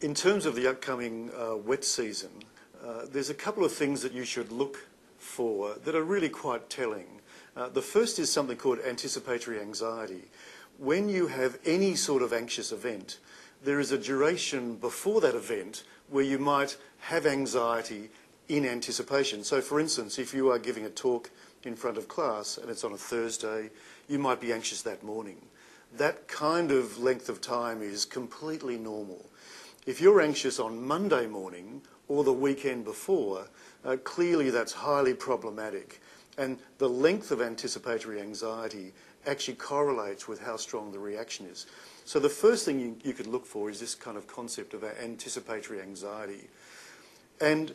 In terms of the upcoming wet season, there's a couple of things that you should look for that are really quite telling. The first is something called anticipatory anxiety. When you have any sort of anxious event, there is a duration before that event where you might have anxiety in anticipation. So for instance, if you are giving a talk in front of class and it's on a Thursday, you might be anxious that morning. That kind of length of time is completely normal. If you're anxious on Monday morning or the weekend before, clearly that's highly problematic. And the length of anticipatory anxiety actually correlates with how strong the reaction is. So the first thing you could look for is this kind of concept of anticipatory anxiety. And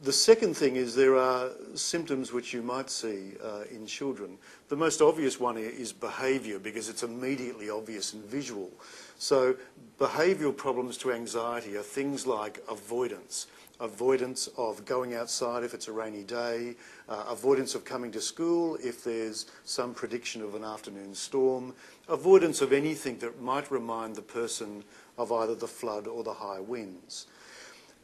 the second thing is there are symptoms which you might see in children. The most obvious one is behaviour, because it's immediately obvious and visual. So behavioural problems to anxiety are things like avoidance. Avoidance of going outside if it's a rainy day, avoidance of coming to school if there's some prediction of an afternoon storm, avoidance of anything that might remind the person of either the flood or the high winds.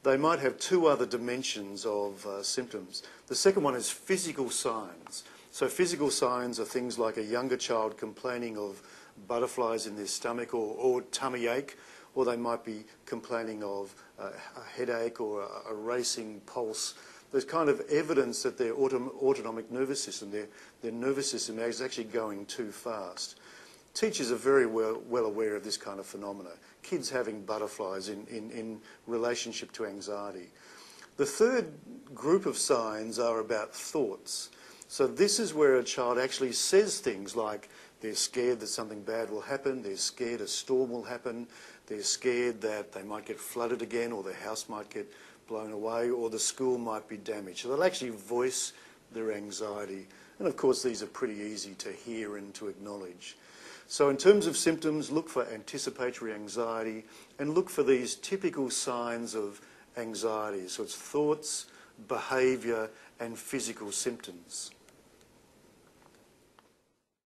They might have two other dimensions of symptoms. The second one is physical signs. So physical signs are things like a younger child complaining of butterflies in their stomach or tummy ache, or they might be complaining of a headache or a racing pulse. There's kind of evidence that their autonomic nervous system, their nervous system is actually going too fast. Teachers are very well aware of this kind of phenomena. Kids having butterflies in relationship to anxiety. The third group of signs are about thoughts. So this is where a child actually says things like they're scared that something bad will happen, they're scared a storm will happen, they're scared that they might get flooded again, or their house might get blown away, or the school might be damaged. So they'll actually voice their anxiety. And of course these are pretty easy to hear and to acknowledge. So in terms of symptoms, look for anticipatory anxiety and look for these typical signs of anxiety. So it's thoughts, behaviour and physical symptoms.